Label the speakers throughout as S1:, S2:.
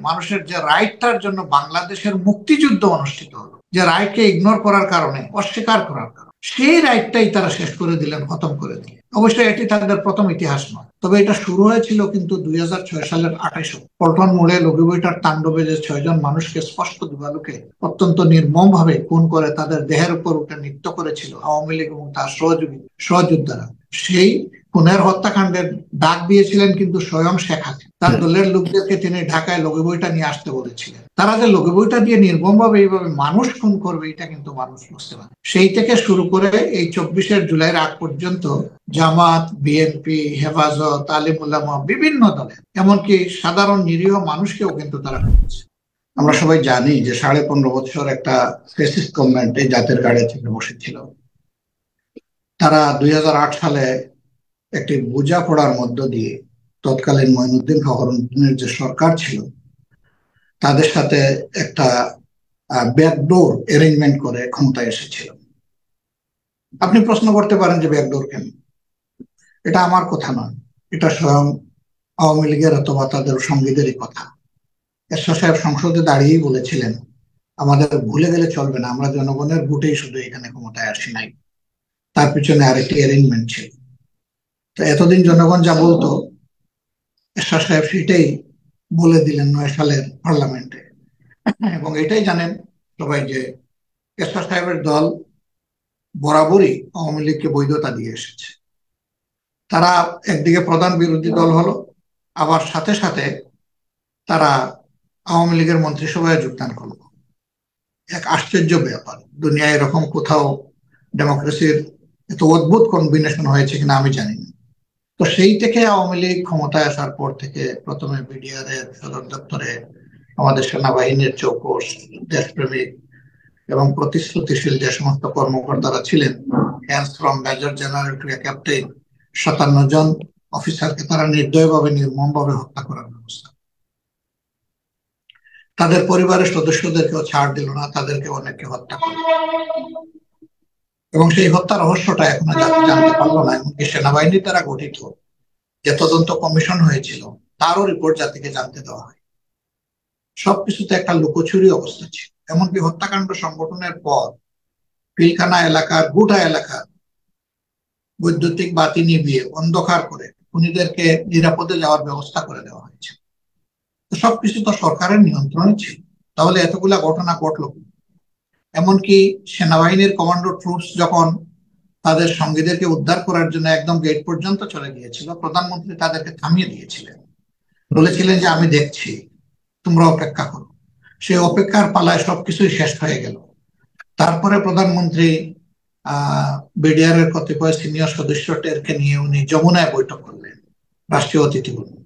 S1: মানুষের যে রাইটটার জন্য বাংলাদেশের মুক্তিযুদ্ধ অনুষ্ঠিত হলো, যে রাইটকে ইগনোর করার কারণে, অস্বীকার করার কারণে, সেই রাইটটাই তারা শেষ করে দিলেন, খতম করে দিলেন। অবশ্যই এটি তাদের প্রথম ইতিহাস নয়, তবে এটা শুরু হয়েছিল কিন্তু 2006 সালের 28 পল্টন মোড়ে লগিবইটার তাণ্ডবে যে 6 জন মানুষকে স্পষ্ট দিবালোকে অত্যন্ত নির্মম ভাবে খুন করে তাদের দেহের উপর উঠে নৃত্য করেছিল আওয়ামী লীগ এবং তার সহযোদ্ধারা। সেই খুনের হত্যাকাণ্ডের ডাক দিয়েছিলেন কিন্তু স্বয়ং শেখ হাসিনা। তার দলের লোকদেরকে তিনি ঢাকায় লগিবইটা নিয়ে আসতে বলেছিলেন। তারা যে লগিবইটা দিয়ে নির্মম ভাবে এইভাবে মানুষ খুন করবে এটা কিন্তু মানুষ বুঝতে পারে। সেই থেকে শুরু করে এই 24 জুলাইয়ের আগ পর্যন্ত জামাত, বিএনপি, হেফাজত, আলিম উলামা, বিভিন্ন দলের, এমনকি সাধারণ নিরীহ মানুষকেও কিন্তু তারা করেছে। আমরা সবাই জানি যে 15.5 বছর একটা ফ্যাসিস্ট গভর্নমেন্ট এই জাতের গাড়ি থেকে বসেছিল। তারা 2008 সালে একটি বোঝাপড়ার মধ্য দিয়ে তৎকালীন মঈনুদ্দিন ফখরুদ্দিনের যে সরকার ছিল তাদের সাথে একটা ব্যাকডোর অ্যারেঞ্জমেন্ট করে ক্ষমতায় এসেছিল। আপনি প্রশ্ন করতে পারেন যে ব্যাকডোর কেন? এটা আমার কথা নয়, এটা স্বয়ং আওয়ামী লীগের অথবা তাদের সঙ্গীদেরই কথা। এরশাদ সাহেব সংসদে দাঁড়িয়েই বলেছিলেন, আমাদের ভুলে গেলে চলবে না, আমরা জনগণের ভোটেই শুধু এখানে ক্ষমতায় আসি নাই, তার পিছনে আরেকটি অ্যারেঞ্জমেন্ট ছিল। তো এতদিন জনগণ যা বলতো এরশাদ সাহেব সেটাই বলে দিলেন 9 সালের পার্লামেন্টে। এবং এটাই জানেন সবাই যে এরশাদ সাহেবের দল বরাবরই আওয়ামী লীগকে বৈধতা দিয়ে এসেছে। তারা একদিকে প্রধান বিরোধী দল হলো, আবার সাথে সাথে তারা আওয়ামী লীগের মন্ত্রিসভায় যোগদান করলো। এক আশ্চর্য ব্যাপার, দুনিয়ায় এরকম কোথাও ডেমোক্রেসির এত অদ্ভুত কম্বিনেশন হয়েছে কিনা আমি জানি না। তো সেই থেকে আওয়ামী লীগ ক্ষমতায় আসার পর থেকে প্রথমে বিডিআর এর সদর দপ্তরে আমাদের সেনাবাহিনীর চৌকস, দেশপ্রেমিক এবং প্রতিশ্রুতিশীল যে সমস্ত কর্মকর্তারা ছিলেন, hands from major general to captain, 57 জন অফিসারকে তারা নির্দয়ভাবে নির্মমভাবে হত্যা করার ব্যবস্থা। তাদের পরিবারের সদস্যদেরকেও ছাড় দিল না, তাদেরকে অনেককে হত্যা করল। এবং সেই হত্যা রহস্যটা এখনো জানতে পারলো না। এমনকি সেনাবাহিনী দ্বারা গঠিত যে তদন্ত কমিশন হয়েছিল তারও রিপোর্ট জাতিকে জানতে দেওয়া হয়। সবকিছুতে একটা লুকোচুরি অবস্থা ছিল। এমনকি হত্যাকাণ্ড সংগঠনের পর পিলখানা এলাকার, গোটা এলাকার বৈদ্যুতিক বাতি নিভিয়ে অন্ধকার করে খুনিদেরকে নিরাপদে যাওয়ার ব্যবস্থা করে দেওয়া হয়েছে। তো সবকিছু তো সরকারের নিয়ন্ত্রণে ছিল, তাহলে এতগুলা ঘটনা ঘটলো। এমনকি সেনাবাহিনীর কমান্ডো ট্রুপস যখন তাদের সঙ্গীদেরকে উদ্ধার করার জন্য একদম গেট পর্যন্ত চলে গিয়েছিল, প্রধানমন্ত্রী তাদেরকে থামিয়ে দিয়েছিলেন, বলেছিলেন যে আমি দেখছি, তোমরা অপেক্ষা করো। সেই অপেক্ষার পালায় সবকিছুই শেষ হয়ে গেল। তারপরে প্রধানমন্ত্রী বিডিআর এর কতিপয় সিনিয়র সদস্যদেরকে নিয়ে উনি যমুনায় বৈঠক করলেন, রাষ্ট্রীয় অতিথি বললেন,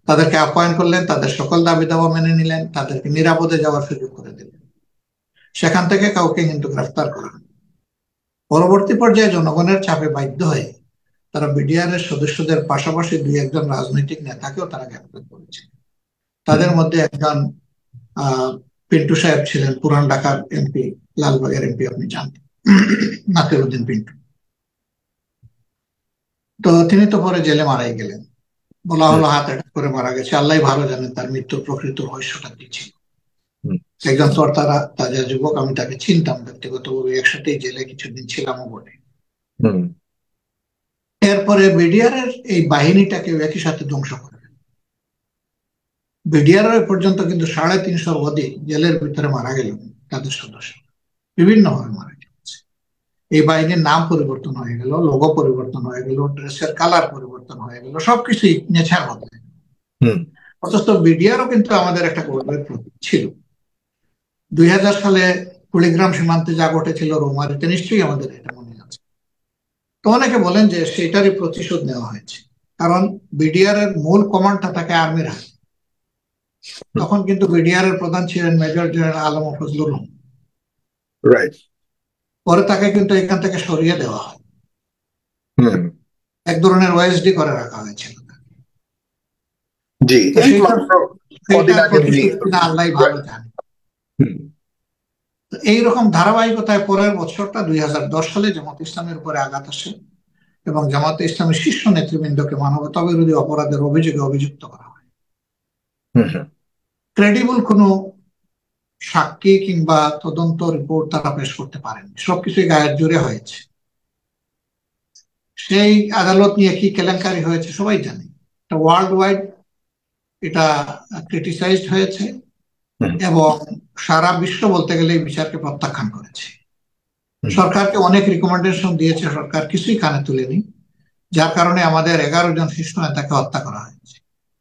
S1: তাদেরকে আপ্যায়ন করলেন, তাদের সকল দাবি দাওয়া মেনে নিলেন, তাদেরকে নিরাপদে যাওয়ার সুযোগ করে দিলেন। সেখান থেকে কাউকে কিন্তু গ্রেফতার করা। পরবর্তী পর্যায়ে জনগণের চাপে বাধ্য হয়ে তারা বিডিআর এর সদস্যদের পাশাপাশি 2-1 জন রাজনৈতিক নেতাকেও তারা গ্রেফতার করেছে। তাদের মধ্যে একজন পিন্টু সাহেব ছিলেন, পুরান ঢাকার এমপি, লালবাগের এমপি, আপনি জানেন, নাসিরউদ্দিন পিন্টু। তো তিনি তো পরে জেলে মারাই গেলেন, বলা হলো হাত অ্যাটাক করে মারা গেছে। আল্লাহ ভালো জানেন তার মৃত্যুর প্রকৃত রহস্যটা কি ছিল। একজন তারা তাজা যুবক, আমি তাকে চিনতাম ব্যক্তিগতভাবে, একসাথেই জেলে কিছুদিন ছিলামও বটে। এরপরে বিডিআর এর এই বাহিনীটাকে একই সাথে ধ্বংস করে। বিডিআর এর পর্যন্ত কিন্তু 350 অধিক জেলের ভিতরে মারা গেল তাদের সদস্য, বিভিন্ন ভাবে মারা গেছে। এই বাহিনীর নাম পরিবর্তন হয়ে গেল, লোগো পরিবর্তন হয়ে গেল, ড্রেসের কালার পরিবর্তন হয়ে গেল, সবকিছুই নেচার বদলে। অথচ বিডিআরও কিন্তু আমাদের একটা গর্বের প্রতীক ছিল। 2000 সালে কুড়িগ্রাম সীমান্তে যা ঘটেছিল রৌমারীতে, নিশ্চয়ই আমাদের এটা মনে আছে। তো অনেকে বলেন যে সেটারই প্রতিশোধ নেওয়া হয়েছে, কারণ বিডিআর এর মূল কমান্ডটা থাকে আর্মির হাতে। তখন কিন্তু বিডিআর এর প্রধান ছিলেন মেজর জেনারেল আলম ফজলুর রহমান। পরে তাকে কিন্তু এখান থেকে সরিয়ে দেওয়া হয়, এক ধরনের ওএসডি করে রাখা হয়েছিল। আল্লাহ ভালো জানে। এইরকম ধারাবাহিকতায় পরের বছরটা 2010 সালে জামাত ইসলামের উপরে আঘাত আসে এবং জামাতে ইসলামের শীর্ষ নেতৃবৃন্দকে মানবতা বিরোধী অপরাধের অভিযোগে অভিযুক্ত করা হয়। ক্রেডিবল কোনো সাক্ষী কিংবা তদন্ত রিপোর্ট তারা পেশ করতে পারেনি, সবকিছুই গায়ের জোরে হয়েছে। সেই আদালত নিয়ে কি কেলেঙ্কারি হয়েছে সবাই জানে, এটা ওয়ার্ল্ড ওয়াইড এটা ক্রিটিসাইজড হয়েছে এবং সারা বিশ্ব বলতে গেলে এই বিচারকে প্রত্যাখ্যান করেছে। সরকারকে অনেক রিকমেন্ডেশন দিয়েছে, সরকার কিছুই কানে তুলেনি, যার কারণে আমাদের 11 জন শীর্ষ নেতাকে হত্যা করা হয়েছে,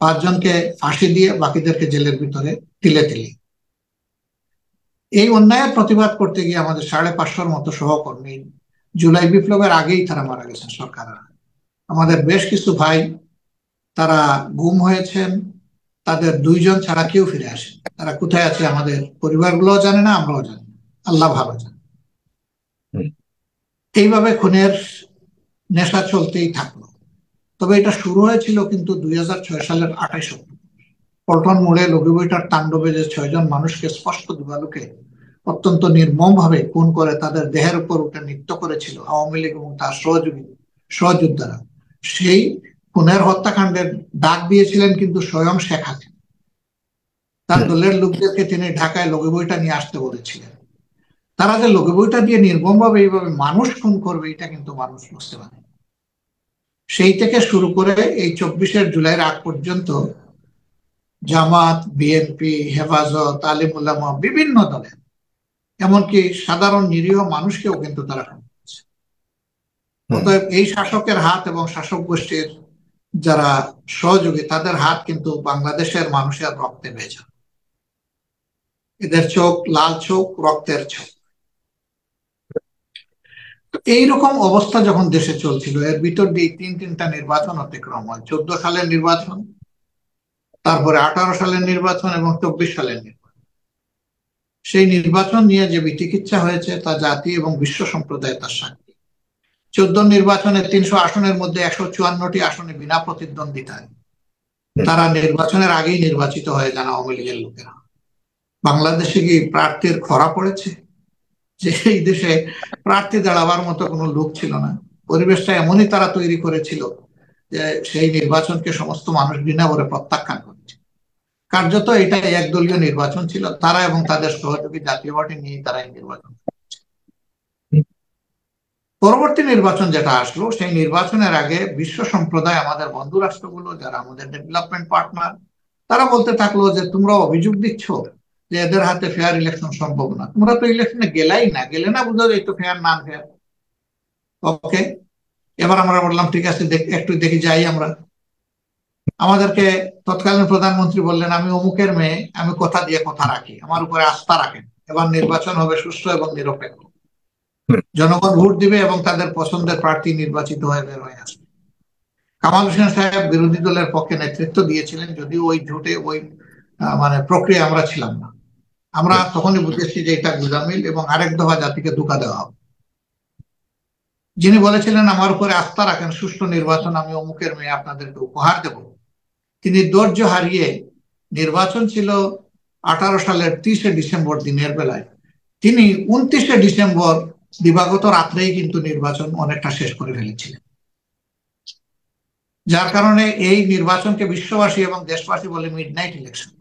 S1: 5 জনকে ফাঁসি দিয়ে বাকিদেরকে জেলের ভিতরে তিলে তিলে। এই অন্যায়ের প্রতিবাদ করতে গিয়ে আমাদের 550-র মতো সহকর্মী জুলাই বিপ্লবের আগেই তারা মারা গেছেন। সরকাররা আমাদের বেশ কিছু ভাই তারা গুম হয়েছেন, তাদের 2 জন ছাড়া কেউ ফিরে আসেন। তারা কোথায় আছে আমাদের পরিবারগুলোও জানে না, আমরাও জানি না, আল্লাহ ভালো জানে। এইভাবে খুনের নেশা চলতেই থাকলো। তবে এটা শুরু হয়েছিল কিন্তু 2006 সালের 28 অক্টোবর পল্টন মোড়ে লগিবইটার তাণ্ডবে, যে 6 জন মানুষকে স্পষ্ট দিবালোকে অত্যন্ত নির্মম ভাবে খুন করে তাদের দেহের উপর উঠে নৃত্য করেছিল আওয়ামী লীগ এবং তার সহযোদ্ধারা। সেই খুনের হত্যাকাণ্ডের ডাক দিয়েছিলেন কিন্তু স্বয়ং শেখ হাসিনা। তার দলের লোকদেরকে তিনি ঢাকায় লগিবইটা নিয়ে আসতে বলেছিলেন। তারা যে লগিবইটা দিয়ে নির্মম ভাবে এইভাবে মানুষ খুন করবে এটা কিন্তু মানুষ বুঝতে পারে। সেই থেকে শুরু করে এই 24 জুলাইয়ের আগ পর্যন্ত জামাত, বিএনপি, হেফাজত, আলিম উলামা, বিভিন্ন দলের, এমনকি সাধারণ নিরীহ মানুষকেও কিন্তু তারা খুন করেছে। অতএব এই শাসকের হাত এবং শাসক গোষ্ঠীর যারা সহযোগী তাদের হাত কিন্তু বাংলাদেশের মানুষের রক্তে ভেজা। এদের চোখ লাল চোখ, রক্তের চোখ। এইরকম অবস্থা যখন দেশে চলছিল, এর ভিতর দিয়ে 3টা নির্বাচন অতিক্রম হয়। 14 সালের নির্বাচন, তারপরে 18 সালের নির্বাচন এবং 24 সালের নির্বাচন। সেই নির্বাচন নিয়ে যে বিচিকিৎসা হয়েছে তা জাতি এবং বিশ্ব সম্প্রদায় তার সাক্ষী। 14 নির্বাচনে 300 আসনের মধ্যে 154টি আসনে বিনা প্রতিদ্বন্দ্বিতায় তারা নির্বাচনের আগেই নির্বাচিত হয়ে যান আওয়ামী লীগের লোকেরা। বাংলাদেশে কি প্রার্থীর খরা পড়েছে? যে এই দেশে প্রার্থী দাঁড়াবার মতো কোনো লোক ছিল না। পরিবেশটা এমনই তারা তৈরি করেছিল যে সেই নির্বাচনকে সমস্ত মানুষ ঘৃণা করে প্রত্যাখ্যান করেছে। কার্যত এটা একদলীয় নির্বাচন ছিল, তারা এবং তাদের সহযোগী জাতীয় পার্টি নিয়ে তারা এই নির্বাচন। পরবর্তী নির্বাচন যেটা আসলো, সেই নির্বাচনের আগে বিশ্ব সম্প্রদায়, আমাদের বন্ধু রাষ্ট্রগুলো যারা আমাদের ডেভেলপমেন্ট পার্টনার, তারা বলতে থাকলো যে তোমরা অভিযোগ দিচ্ছ যে এদের হাতে ফেয়ার ইলেকশন সম্ভব না, তোমরা তো ইলেকশনে গেলে না বুঝা যায় তো ফেয়ার না ফেয়ার। ওকে, এবার আমরা বললাম ঠিক আছে, একটু দেখি যাই আমরা। আমাদেরকে তৎকালীন প্রধানমন্ত্রী বললেন, আমি অমুকের মেয়ে, আমি কথা দিয়ে কথা রাখি, আমার উপরে আস্থা রাখেন, এবার নির্বাচন হবে সুষ্ঠু এবং নিরপেক্ষ, জনগণ ভোট দিবে এবং তাদের পছন্দের প্রার্থী নির্বাচিত হয়ে বের হয়ে আসবে। কামাল হোসেন সাহেব বিরোধী দলের পক্ষে নেতৃত্ব দিয়েছিলেন, যদিও ওই জোটে ওই মানে প্রক্রিয়া আমরা ছিলাম না। আমরা তখনই বুঝেছি যে এটা গুজামিল এবং আরেক দফা জাতিকে ধোঁকা দেওয়া হবে। যিনি বলেছিলেন আমার উপরে আস্থা রাখেন, সুষ্ঠু নির্বাচন, আমি অমুকের মেয়ে আপনাদেরকে উপহার দেব, তিনি ধৈর্য হারিয়ে, নির্বাচন ছিল 18 সালের 30 ডিসেম্বর দিনের বেলায়, তিনি 29 ডিসেম্বর দিবাগত রাত্রেই কিন্তু নির্বাচন অনেকটা শেষ করে ফেলেছিলেন। যার কারণে এই নির্বাচনকে বিশ্ববাসী এবং দেশবাসী বলে মিডনাইট ইলেকশন।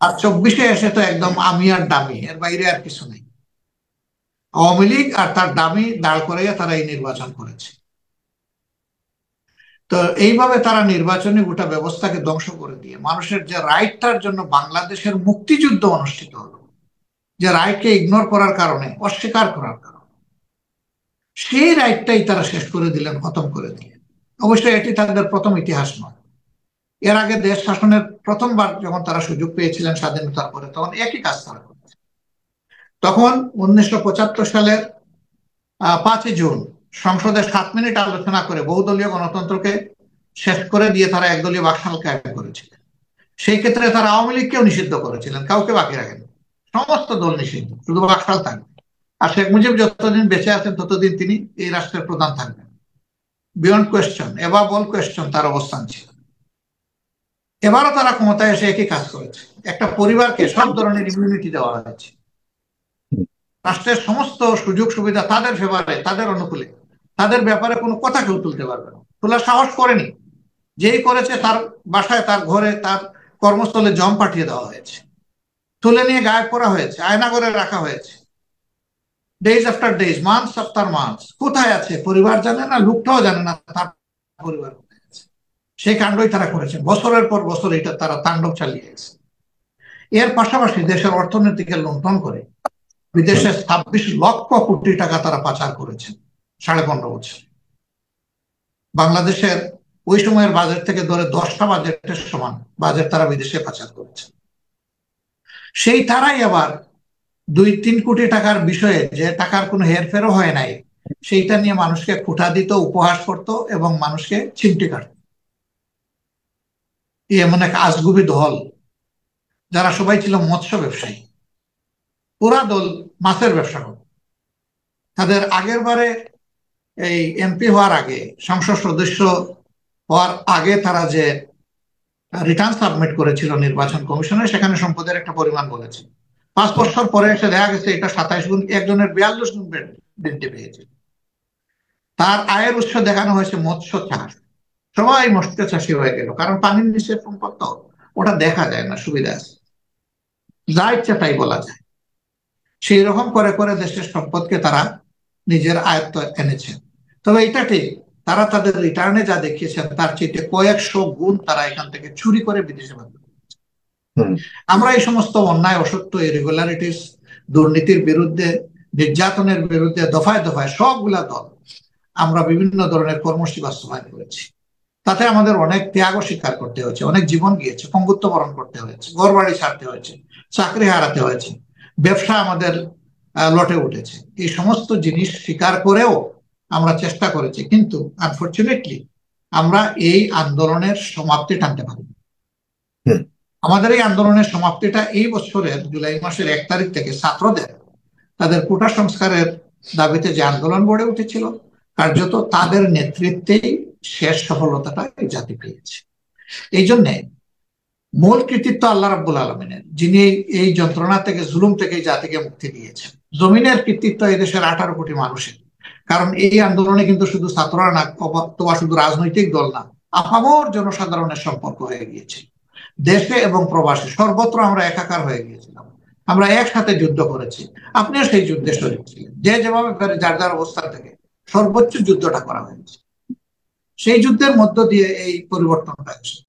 S1: আর 24-এ এসে তো একদম আমি আর ডামি, এর বাইরে আর কিছু নেই। আওয়ামী লীগ আর তার ডামি দাঁড় করাইয়া তারা এই নির্বাচন করেছে। তো এইভাবে তারা নির্বাচনী গোটা ব্যবস্থাকে ধ্বংস করে দিয়ে মানুষের যে রাইটটার জন্য বাংলাদেশের মুক্তিযুদ্ধ অনুষ্ঠিত হলো, যে রাইটকে ইগনোর করার কারণে, অস্বীকার করার কারণে, সেই রাইটটাই তারা শেষ করে দিলেন, খতম করে দিলেন। অবশ্যই এটি তাদের প্রথম ইতিহাস নয়। এর আগে দেশ শাসনের প্রথমবার যখন তারা সুযোগ পেয়েছিলেন স্বাধীনতার পরে, তখন একই কাজ তারা করেছে। তখন 1975 সালের 5 জুন সংসদে 7 মিনিট আলোচনা করে বহুদলীয় গণতন্ত্রকে শেষ করে দিয়ে তারা একদলীয় বাকশাল কায়েম করেছিলেন। সেই ক্ষেত্রে তারা আওয়ামী লীগকেও নিষিদ্ধ করেছিলেন, কাউকে বাকি রাখেন, সমস্ত দল নিষিদ্ধ, শুধু বাকশাল থাকবে। আর শেখ মুজিব যতদিন বেঁচে আছেন ততদিন তিনি এই রাষ্ট্রের প্রধান থাকবেন, বিয়ন্ড কোয়েশ্চন, এবার বল কোয়েশ্চন তার অবস্থান ছিল। এবারও তারা ক্ষমতায় এসে একই কাজ করেছে। একটা পরিবারকে সব ধরনের ইমিউনিটি দেওয়া হয়েছে, রাষ্ট্রের সমস্ত সুযোগ সুবিধা তাদের ফেভারে, তাদের অনুকূলে, তাদের ব্যাপারে কোনো কথা কেউ তুলতে পারবে না, তোলার সাহস করেনি। যেই করেছে তার বাসায়, তার ঘরে, তার কর্মস্থলে জম পাঠিয়ে দেওয়া হয়েছে, তুলে নিয়ে গায়েব করা হয়েছে, আয়না করে রাখা হয়েছে, days after days, months after months. কোথায় আছে পরিবার জানে না, লোকটাও জানে না তার পরিবার কোথায় আছে। সেই কাণ্ডই তারা করেছেন, বছরের পর বছর এটা তারা তাণ্ডব চালিয়ে গেছে। এর পাশাপাশি দেশের অর্থনীতিকে লুণ্ঠন করে বিদেশে 26 লক্ষ কোটি টাকা তারা পাচার করেছেন 15.5 বছর। বাংলাদেশের ওই সময়ের বাজেট থেকে ধরে 10টা বাজেটের সমান বাজেট তারা বিদেশে পাচার করেছে। সেই তারাই আবার 2-3 কোটি টাকার বিষয়ে, যে টাকার কোনো হেরফেরও হয় নাই, সেইটা নিয়ে মানুষকে খোঁটা দিত, উপহাস করত এবং মানুষকে চিমটি কাটত। এমন এক আজগুবি দল, যারা সবাই ছিল মৎস্য ব্যবসায়ী, পুরা দল মাছের ব্যবসা করত। তাদের আগের বারে এই এমপি হওয়ার আগে, সংসদ সদস্য হওয়ার আগে তারা যে রিটার্ন সাবমিট করেছিল নির্বাচন কমিশনে, সেখানে সম্পদের একটা পরিমাণ বলেছে। 5 বছর পরে এসে দেখা গেছে এটা 27 গুণ, একজনের 42 গুণ বৃদ্ধি পেয়েছে। তার আয়ের উৎস দেখানো হয়েছে মৎস্য চাষ। সবাই মৎস্য চাষী হয়ে গেল, কারণ পানির নিচের সম্পদ তো ওটা দেখা যায় না, সুবিধা আছে, যা ইচ্ছা তাই বলা যায়। সেই রকম করে করে দেশের সম্পদকে তারা নিজের আয়ত্ত এনেছেন। তবে এটা ঠিক, তারা তাদের রিটার্নে যা দেখিয়েছেন তার চেয়ে কয়েকশো গুণ তারা এখান থেকে চুরি করে বিদেশে পাঠান। আমরা এই সমস্ত অন্যায়, অসত্য, ইরেগুলারিটিস, দুর্নীতির বিরুদ্ধে, নির্যাতনের বিরুদ্ধে দফায় দফায় সবগুলা দল আমরা বিভিন্ন ধরনের কর্মসূচি বাস্তবায়ন করেছি। তাতে আমাদের অনেক ত্যাগ স্বীকার করতে হয়েছে, অনেক জীবন গিয়েছে, পঙ্গুত্ব বরণ করতে হয়েছে, ঘর বাড়ি ছাড়তে হয়েছে, চাকরি হারাতে হয়েছে, ব্যবসা আমাদের লটে উঠেছে। এই সমস্ত জিনিস স্বীকার করেও আমরা চেষ্টা করেছি, কিন্তু আনফরচুনেটলি আমরা এই আন্দোলনের সমাপ্তি টানতে পারি। আমাদের এই আন্দোলনের সমাপ্তিটা এই বছরের জুলাই মাসের 1 তারিখ থেকে ছাত্রদের তাদের কোটা সংস্কারের দাবিতে যে আন্দোলন গড়ে উঠেছিল, কার্যত তাদের নেতৃত্বেই শেষ সফলতাটা এই জাতি পেয়েছে। এই জন্যে মূল কৃতিত্ব আল্লাহ রাব্বুল আলামিনের, যিনি এই যন্ত্রণা থেকে, জুলুম থেকে জাতিকে মুক্তি দিয়েছেন। জমিনের কৃতিত্ব এই দেশের 18 কোটি মানুষের, কারণ এই আন্দোলনে কিন্তু শুধু ছাত্ররা না, অথবা শুধু রাজনৈতিক দল না, আপামর জনসাধারণের সম্পর্ক হয়ে গিয়েছে। দেশে এবং প্রবাসে সর্বত্র আমরা একাকার হয়ে গিয়েছিলাম, আমরা একসাথে যুদ্ধ করেছি। আপনিও সেই যুদ্ধে শরীক ছিলেন, যে যেভাবে যার যার অবস্থান থেকে সর্বোচ্চ যুদ্ধটা করা হয়েছে। সেই যুদ্ধের মধ্য দিয়ে এই পরিবর্তনটা এসেছে।